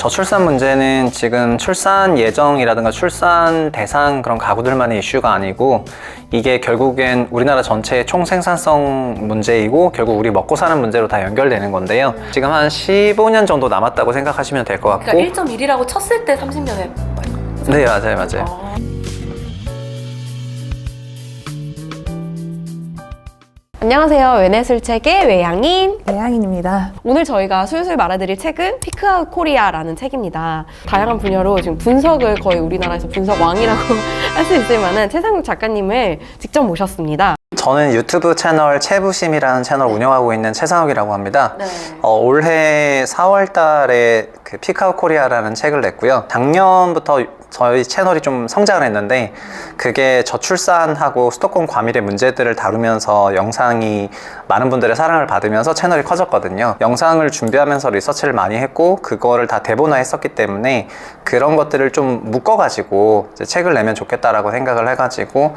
저출산 문제는 지금 출산 예정이라든가 출산 대상 그런 가구들만의 이슈가 아니고 이게 결국엔 우리나라 전체의 총생산성 문제이고 결국 우리 먹고 사는 문제로 다 연결되는 건데요. 지금 한 15년 정도 남았다고 생각하시면 될 것 같고. 그러니까 1.1이라고 쳤을 때 30년에. 네, 맞아요. 안녕하세요. 외래술책의 외양인. 외양인입니다. 오늘 저희가 술술 말해드릴 책은 피크아웃 코리아라는 책입니다. 다양한 분야로 지금 분석을 거의 우리나라에서 분석 왕이라고 할 수 있을 만한 최상욱 작가님을 직접 모셨습니다. 저는 유튜브 채널 채부심이라는 채널 운영하고 있는 최상욱이라고 합니다. 네. 올해 4월 달에 그 피크아웃 코리아라는 책을 냈고요. 작년부터 저희 채널이 좀 성장을 했는데 그게 저출산하고 수도권 과밀의 문제들을 다루면서 영상이 많은 분들의 사랑을 받으면서 채널이 커졌거든요. 영상을 준비하면서 리서치를 많이 했고 그거를 다 대본화 했었기 때문에 그런 것들을 좀 묶어가지고 이제 책을 내면 좋겠다라고 생각을 해가지고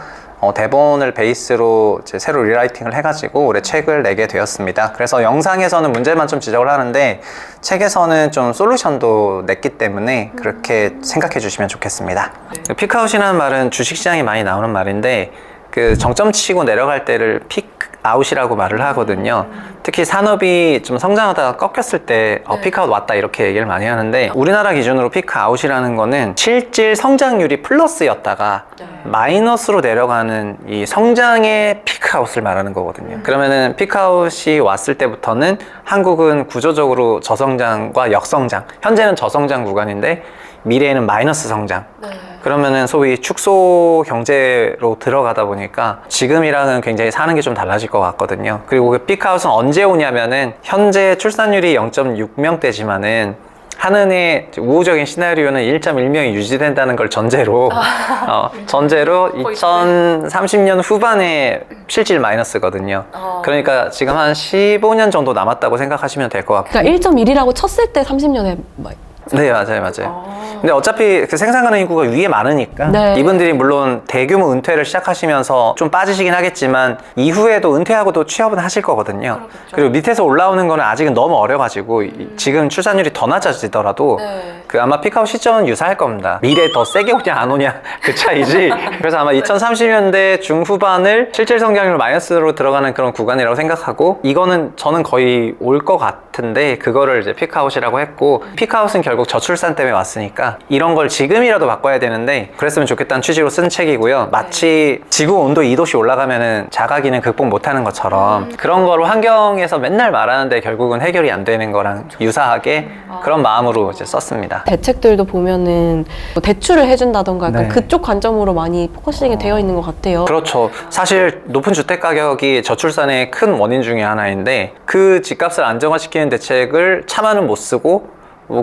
대본을 베이스로 이제 새로 리라이팅을 해가지고 올해 책을 내게 되었습니다. 그래서 영상에서는 문제만 좀 지적을 하는데 책에서는 좀 솔루션도 냈기 때문에 그렇게 생각해 주시면 좋겠습니다. 피크아웃이라는 말은 주식시장에 많이 나오는 말인데 그 정점 치고 내려갈 때를 픽아웃이라고 말을 하거든요. 특히 산업이 좀 성장하다가 꺾였을 때 피크아웃 왔다 이렇게 얘기를 많이 하는데 우리나라 기준으로 피크아웃이라는 거는 실질 성장률이 플러스였다가 마이너스로 내려가는 이 성장의 피크아웃을 말하는 거거든요. 그러면은 피크아웃이 왔을 때부터는 한국은 구조적으로 저성장과 역성장, 현재는 저성장 구간인데 미래에는 마이너스 성장. 그러면은 소위 축소 경제로 들어가다 보니까 지금이랑은 굉장히 사는 게 좀 달라질 것 같거든요. 그리고 그 피크아웃은 언제 오냐면은 현재 출산율이 0.6명대지만은 한은의 우호적인 시나리오는 1.1명이 유지된다는 걸 전제로 2030년 후반에 실질 마이너스거든요. 그러니까 지금 한 15년 정도 남았다고 생각하시면 될 것 같고. 그러니까 1.1이라고 쳤을 때 30년에. 네, 맞아요. 근데 어차피 그 생산가능 인구가 위에 많으니까 이분들이 물론 대규모 은퇴를 시작하시면서 좀 빠지시긴 하겠지만 이후에도 은퇴하고도 취업은 하실 거거든요. 그리고 밑에서 올라오는 거는 아직은 너무 어려가지고 지금 출산율이 더 낮아지더라도 그 아마 피크아웃 시점은 유사할 겁니다. 미래에 더 세게 오냐 안 오냐 그 차이지. 그래서 아마 2030년대 중후반을 실질 성장률 마이너스로 들어가는 그런 구간이라고 생각하고 이거는 저는 거의 올 것 같은데 그거를 이제 피크아웃이라고 했고 피크아웃은 결국 저출산 때문에 왔으니까 이런 걸 지금이라도 바꿔야 되는데 그랬으면 좋겠다는 취지로 쓴 책이고요. 마치 지구 온도 2도씩 올라가면은 자가기는 극복 못하는 것처럼 그런 거로 환경에서 맨날 말하는데 결국은 해결이 안 되는 거랑 유사하게 그런 마음으로 이제 썼습니다. 대책들도 보면은 뭐 대출을 해준다던가 약간 그쪽 관점으로 많이 포커싱이 되어 있는 것 같아요. 그렇죠. 사실 높은 주택 가격이 저출산의 큰 원인 중에 하나인데 그 집값을 안정화시키는 대책을 차마는 못 쓰고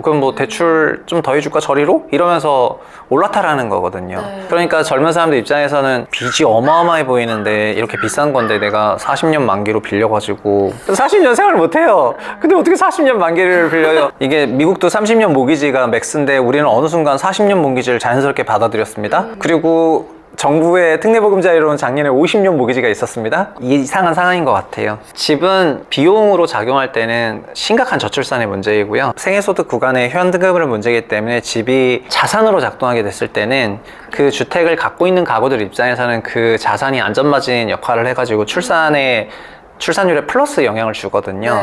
그럼 뭐 대출 좀 더 해줄까 저리로? 이러면서 올라타라는 거거든요. 그러니까 젊은 사람들 입장에서는 빚이 어마어마해 보이는데 이렇게 비싼 건데 내가 40년 만기로 빌려가지고 40년 생활을 못해요. 근데 어떻게 40년 만기를 빌려요? 이게 미국도 30년 모기지가 맥스인데 우리는 어느 순간 40년 모기지를 자연스럽게 받아들였습니다. 그리고 정부의 특례보금자리로는 작년에 50년 모기지가 있었습니다. 이상한 상황인 것 같아요. 집은 비용으로 작용할 때는 심각한 저출산의 문제이고요. 생애소득 구간의 현금을 문제이기 때문에 집이 자산으로 작동하게 됐을 때는 그 주택을 갖고 있는 가구들 입장에서는 그 자산이 안전마진 역할을 해가지고 출산율에 플러스 영향을 주거든요.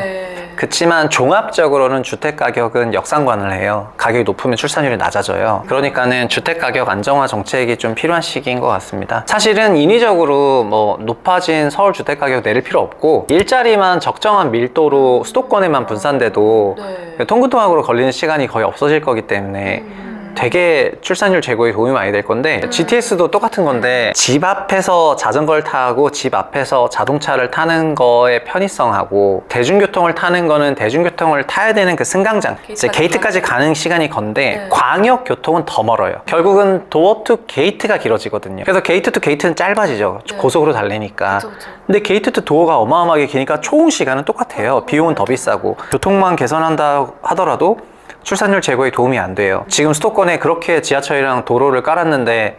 그치만 종합적으로는 주택 가격은 역상관을 해요. 가격이 높으면 출산율이 낮아져요. 그러니까는 주택 가격 안정화 정책이 좀 필요한 시기인 것 같습니다. 사실은 인위적으로 뭐 높아진 서울 주택 가격 내릴 필요 없고 일자리만 적정한 밀도로 수도권에만 분산돼도 통근통학으로 걸리는 시간이 거의 없어질 거기 때문에 되게 출산율 제고에 도움이 많이 될 건데 GTS도 똑같은 건데 집 앞에서 자전거를 타고 집 앞에서 자동차를 타는 거의 편의성하고 대중교통을 타는 거는 대중교통을 타야 되는 그 승강장 이제 게이트까지 가는 시간이 건데 광역교통은 더 멀어요. 결국은 도어 투 게이트가 길어지거든요. 그래서 게이트 투 게이트는 짧아지죠. 고속으로 달리니까. 근데 게이트 투 도어가 어마어마하게 기니까 총 시간은 똑같아요. 비용은 더 비싸고 교통만 개선한다 하더라도 출산율 제고에 도움이 안 돼요. 지금 수도권에 그렇게 지하철이랑 도로를 깔았는데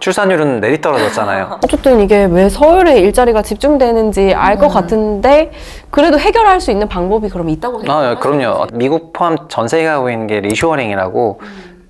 출산율은 내리떨어졌잖아요. 어쨌든 이게 왜 서울에 일자리가 집중되는지 알 것 같은데 그래도 해결할 수 있는 방법이 그럼 있다고 생각해요? 그럼요. 미국 포함 전 세계가 하고 있는 게 리쇼어링이라고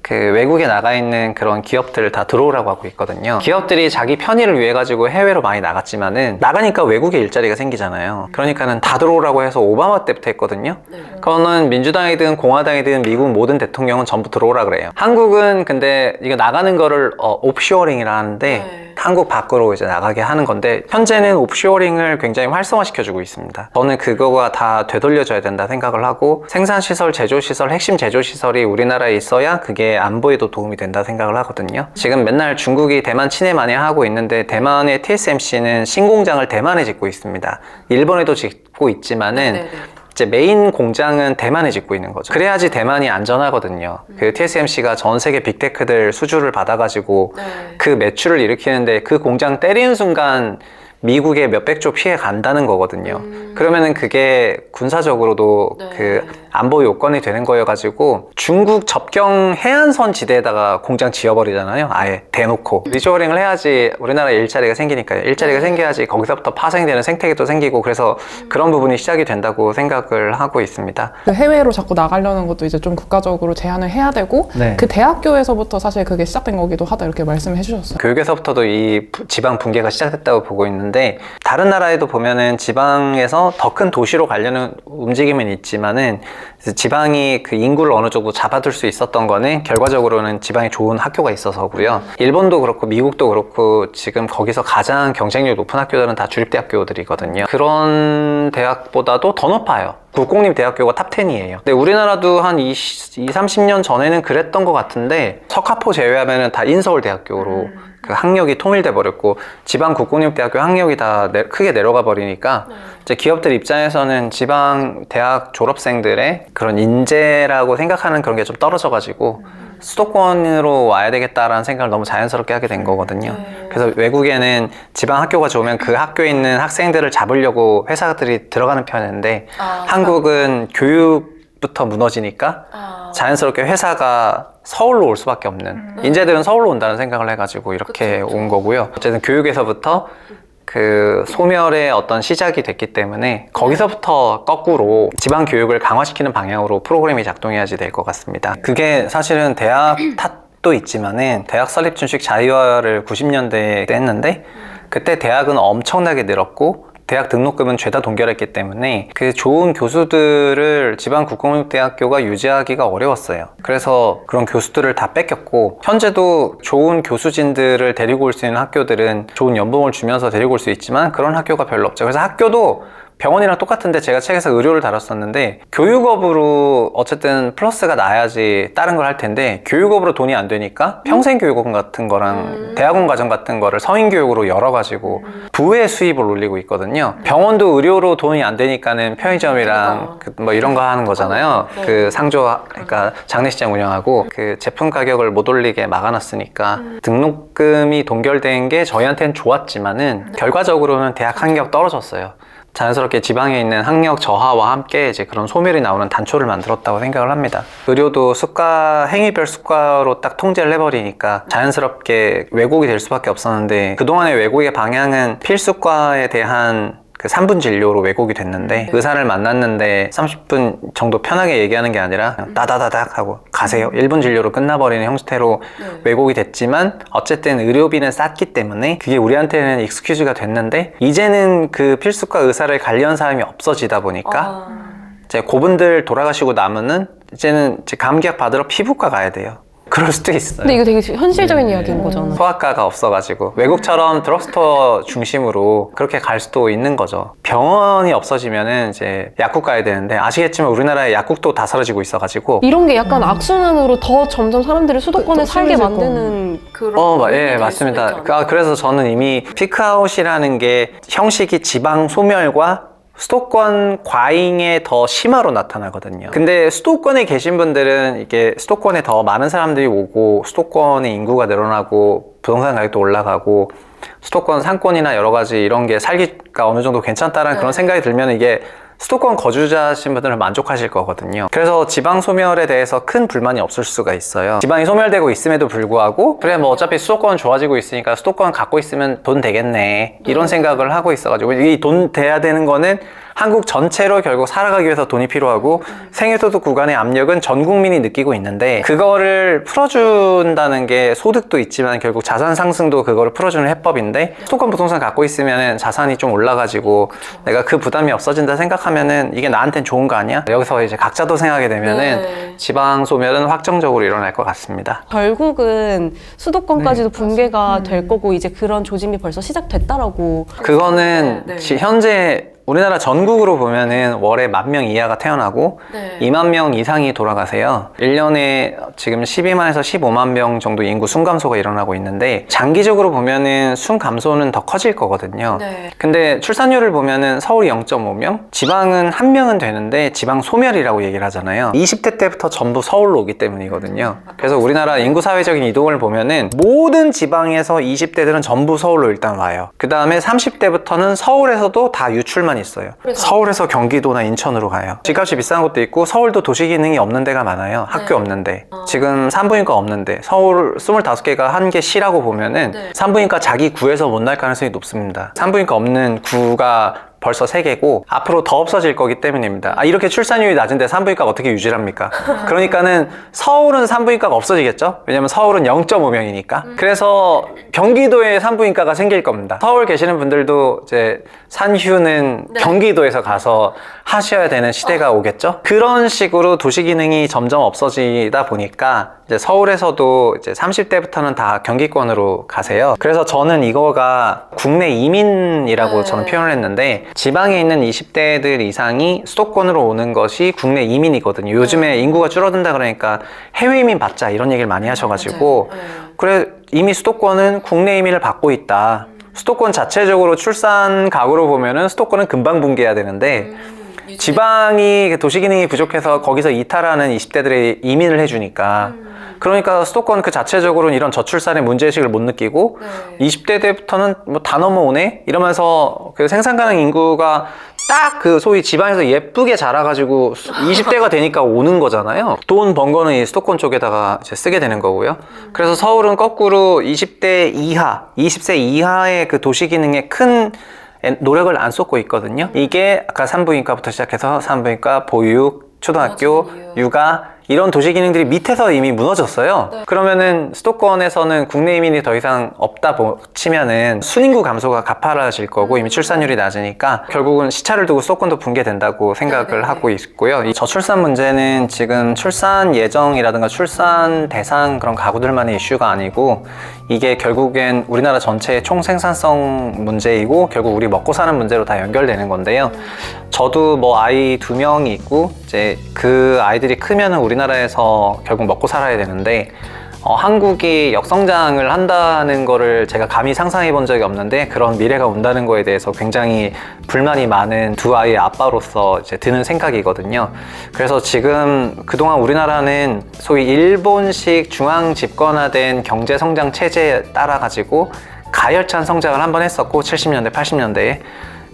그 외국에 나가 있는 그런 기업들을 다 들어오라고 하고 있거든요. 기업들이 자기 편의를 위해 가지고 해외로 많이 나갔지만은 나가니까 외국에 일자리가 생기잖아요. 그러니까는 다 들어오라고 해서 오바마 때부터 했거든요. 그거는 민주당이든 공화당이든 미국 모든 대통령은 전부 들어오라 그래요. 한국은 근데 이거 나가는 거를 옵쇼어링이라 하는데 한국 밖으로 이제 나가게 하는 건데 현재는 옵쇼어링을 굉장히 활성화시켜주고 있습니다. 저는 그거가 다 되돌려져야 된다 생각을 하고 생산시설, 제조시설, 핵심 제조시설이 우리나라에 있어야 그게 안보에도 도움이 된다 생각을 하거든요. 지금 맨날 중국이 대만 친해 많이 하고 있는데 대만의 TSMC는 신공장을 대만에 짓고 있습니다. 일본에도 짓고 있지만은 이제 메인 공장은 대만에 짓고 있는 거죠. 그래야지 대만이 안전하거든요. 그 TSMC가 전 세계 빅테크들 수주를 받아가지고 그 매출을 일으키는데 그 공장 때리는 순간 미국에 몇백조 피해 간다는 거거든요. 그러면은 그게 군사적으로도 그 안보 요건이 되는 거여가지고 중국 접경 해안선 지대에다가 공장 지어버리잖아요. 아예 대놓고. 리쇼어링을 해야지 우리나라에 일자리가 생기니까요. 일자리가 생겨야지 거기서부터 파생되는 생태계도 생기고 그래서 그런 부분이 시작이 된다고 생각을 하고 있습니다. 그 해외로 자꾸 나가려는 것도 이제 좀 국가적으로 제한을 해야 되고 그 대학교에서부터 사실 그게 시작된 거기도 하다 이렇게 말씀해 주셨어요. 교육에서부터도 이 지방 붕괴가 시작됐다고 보고 있는데 다른 나라에도 보면은 지방에서 더 큰 도시로 가려는 움직임은 있지만은 지방이 그 인구를 어느 정도 잡아둘 수 있었던 거는 결과적으로는 지방에 좋은 학교가 있어서고요. 일본도 그렇고 미국도 그렇고 지금 거기서 가장 경쟁력이 높은 학교들은 다 주립대학교들이거든요. 그런 대학보다도 더 높아요. 국공립 대학교가 탑10이에요. 근데 우리나라도 한 30년 전에는 그랬던 것 같은데 석가포 제외하면은 다 인서울 대학교로 그 학력이 통일돼 버렸고 지방 국공립 대학교 학력이 다 크게 내려가 버리니까 이제 기업들 입장에서는 지방 대학 졸업생들의 그런 인재라고 생각하는 그런 게 좀 떨어져 가지고 수도권으로 와야 되겠다라는 생각을 너무 자연스럽게 하게 된 거거든요. 그래서 외국에는 지방 학교가 좋으면 그 학교에 있는 학생들을 잡으려고 회사들이 들어가는 편인데 한국은 교육부터 무너지니까 자연스럽게 회사가 서울로 올 수밖에 없는 인재들은 서울로 온다는 생각을 해가지고 이렇게 온 거고요. 어쨌든 교육에서부터 그 소멸의 어떤 시작이 됐기 때문에 거기서부터 거꾸로 지방 교육을 강화시키는 방향으로 프로그램이 작동해야지 될 것 같습니다. 그게 사실은 대학 탓도 있지만은 대학 설립 준칙 자유화를 90년대에 했는데 그때 대학은 엄청나게 늘었고 대학 등록금은 죄다 동결했기 때문에 그 좋은 교수들을 지방 국공립대학교가 유지하기가 어려웠어요. 그래서 그런 교수들을 다 뺏겼고 현재도 좋은 교수진들을 데리고 올 수 있는 학교들은 좋은 연봉을 주면서 데리고 올 수 있지만 그런 학교가 별로 없죠. 그래서 학교도 병원이랑 똑같은데 제가 책에서 의료를 다뤘었는데 교육업으로 어쨌든 플러스가 나야지 다른 걸 할 텐데 교육업으로 돈이 안 되니까 평생교육원 같은 거랑 대학원 과정 같은 거를 성인교육으로 열어가지고 부의 수입을 올리고 있거든요. 병원도 의료로 돈이 안 되니까는 편의점이랑 뭐 이런 거 하는 거잖아요. 그 상조 그러니까 장례식장 운영하고 그 제품 가격을 못 올리게 막아놨으니까 등록금이 동결된 게 저희한테는 좋았지만은 결과적으로는 대학 학력 떨어졌어요. 자연스럽게 지방에 있는 학력 저하와 함께 이제 그런 소멸이 나오는 단초를 만들었다고 생각을 합니다. 의료도 수가, 행위별 수가로 딱 통제를 해버리니까 자연스럽게 왜곡이 될 수밖에 없었는데 그동안의 왜곡의 방향은 필수과에 대한 그 3분 진료로 왜곡이 됐는데 의사를 만났는데 30분 정도 편하게 얘기하는 게 아니라 그냥 따다다닥 하고 가세요. 1분 진료로 끝나버리는 형태로 왜곡이 됐지만 어쨌든 의료비는 쌌기 때문에 그게 우리한테는 익스큐즈가 됐는데 이제는 그 필수과 의사를 관리한 사람이 없어지다 보니까 이제 그분들 돌아가시고 나면은 이제는 이제 감기약 받으러 피부과 가야 돼요. 그럴 수도 있어요. 근데 이거 되게 현실적인 이야기인 거잖아. 소아과가 없어가지고 외국처럼 드럭스토어 중심으로 그렇게 갈 수도 있는 거죠. 병원이 없어지면은 이제 약국 가야 되는데 아시겠지만 우리나라에 약국도 다 사라지고 있어가지고 이런 게 약간 악순환으로 더 점점 사람들이 수도권에 또 살게 심해질 만드는 그런 예, 맞습니다. 그래서 저는 이미 피크아웃이라는 게 형식이 지방 소멸과 수도권 과잉의 더 심화로 나타나거든요. 근데 수도권에 계신 분들은 이게 수도권에 더 많은 사람들이 오고 수도권의 인구가 늘어나고 부동산 가격도 올라가고 수도권 상권이나 여러 가지 이런 게 살기가 어느 정도 괜찮다라는 그런 생각이 들면 이게 수도권 거주자신 분들은 만족하실 거거든요. 그래서 지방 소멸에 대해서 큰 불만이 없을 수가 있어요. 지방이 소멸되고 있음에도 불구하고 그래 뭐 어차피 수도권 좋아지고 있으니까 수도권 갖고 있으면 돈 되겠네 이런 생각을 하고 있어가지고 이 돈 돼야 되는 거는 한국 전체로 결국 살아가기 위해서 돈이 필요하고 생애소득 구간의 압력은 전 국민이 느끼고 있는데 그거를 풀어준다는 게 소득도 있지만 결국 자산 상승도 그거를 풀어주는 해법인데 수도권 부동산 갖고 있으면 자산이 좀 올라가지고 내가 그 부담이 없어진다 생각하면은 이게 나한텐 좋은 거 아니야? 여기서 이제 각자 도생하게 되면은 지방 소멸은 확정적으로 일어날 것 같습니다. 결국은 수도권까지도 붕괴가 될 거고 이제 그런 조짐이 벌써 시작됐다라고. 그거는 현재 우리나라 전국으로 보면은 월에 10,000명 이하가 태어나고 2만 명 이상이 돌아가세요. 1년에 지금 12만에서 15만 명 정도 인구 순감소가 일어나고 있는데 장기적으로 보면은 순감소는 더 커질 거거든요. 근데 출산율을 보면은 서울이 0.5명, 지방은 1명은 되는데 지방 소멸이라고 얘기를 하잖아요. 20대 때부터 전부 서울로 오기 때문이거든요. 그래서 우리나라 인구 사회적인 이동을 보면은 모든 지방에서 20대들은 전부 서울로 일단 와요. 그 다음에 30대부터는 서울에서도 다 유출만 있어요. 서울에서 경기도나 인천으로 가요. 집값이 비싼 곳도 있고 서울도 도시 기능이 없는 데가 많아요. 학교 없는데 지금 산부인과 없는데 서울 25개가 한 개 시라고 보면은 산부인과 자기 구에서 못 날 가능성이 높습니다. 산부인과 없는 구가 벌써 3개고 앞으로 더 없어질 거기 때문입니다. 이렇게 출산율이 낮은데 산부인과가 어떻게 유지합니까? 그러니까는 서울은 산부인과가 없어지겠죠? 왜냐면 서울은 0.5명이니까. 그래서 경기도에 산부인과가 생길 겁니다. 서울 계시는 분들도 이제 산휴는 경기도에서 가서 하셔야 되는 시대가 오겠죠? 그런 식으로 도시 기능이 점점 없어지다 보니까 이제 서울에서도 이제 30대부터는 다 경기권으로 가세요. 그래서 저는 이거가 국내 이민이라고 저는 표현을 했는데 지방에 있는 20대들 이상이 수도권으로 오는 것이 국내 이민이거든요. 요즘에 인구가 줄어든다 그러니까 해외 이민 받자 이런 얘기를 많이 하셔가지고 그래 이미 수도권은 국내 이민을 받고 있다. 수도권 자체적으로 출산 가구로 보면은 수도권은 금방 붕괴해야 되는데 지방이 도시 기능이 부족해서 거기서 이탈하는 20대들이 이민을 해주니까 그러니까 수도권 그 자체적으로는 이런 저출산의 문제의식을 못 느끼고 20대 때부터는 뭐 다 넘어오네 이러면서 그 생산 가능 인구가 딱 그 소위 지방에서 예쁘게 자라가지고 20대가 되니까 오는 거잖아요. 돈 번 거는 이 수도권 쪽에다가 이제 쓰게 되는 거고요. 그래서 서울은 거꾸로 20대 이하, 20세 이하의 그 도시 기능에 큰 노력을 안 쏟고 있거든요. 이게 아까 산부인과부터 시작해서 산부인과, 보육, 초등학교, 육아 이런 도시 기능들이 밑에서 이미 무너졌어요. 그러면은 수도권에서는 국내 이민이 더 이상 없다 치면은 순인구 감소가 가파라질 거고 이미 출산율이 낮으니까 결국은 시차를 두고 수도권도 붕괴된다고 생각을 하고 있고요. 이 저출산 문제는 지금 출산 예정이라든가 출산 대상 그런 가구들만의 이슈가 아니고 이게 결국엔 우리나라 전체의 총생산성 문제이고 결국 우리 먹고 사는 문제로 다 연결되는 건데요. 저도 뭐 아이 2명이 있고 이제 그 아이들이 크면은 우리나라에서 결국 먹고 살아야 되는데 한국이 역성장을 한다는 거를 제가 감히 상상해 본 적이 없는데 그런 미래가 온다는 거에 대해서 굉장히 불만이 많은 두 아이의 아빠로서 이제 드는 생각이거든요. 그래서 지금 그동안 우리나라는 소위 일본식 중앙 집권화된 경제 성장 체제에 따라 가지고 가열찬 성장을 한번 했었고 70년대, 80년대에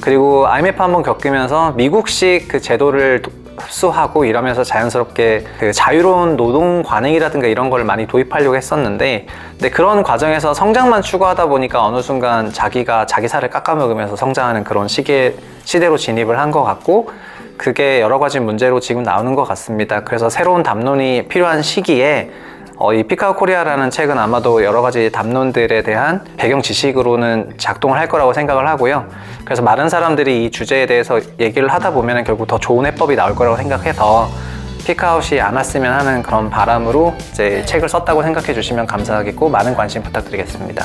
그리고 IMF 한번 겪으면서 미국식 그 제도를 흡수하고 이러면서 자연스럽게 그 자유로운 노동 관행이라든가 이런 걸 많이 도입하려고 했었는데 근데 그런 과정에서 성장만 추구하다 보니까 어느 순간 자기가 자기 살을 깎아먹으면서 성장하는 그런 시대로 진입을 한 것 같고 그게 여러 가지 문제로 지금 나오는 것 같습니다. 그래서 새로운 담론이 필요한 시기에 이 피카오 코리아라는 책은 아마도 여러 가지 담론들에 대한 배경 지식으로는 작동을 할 거라고 생각을 하고요. 그래서 많은 사람들이 이 주제에 대해서 얘기를 하다 보면 결국 더 좋은 해법이 나올 거라고 생각해서 피카오시 안 왔으면 하는 그런 바람으로 이제 책을 썼다고 생각해 주시면 감사하겠고 많은 관심 부탁드리겠습니다.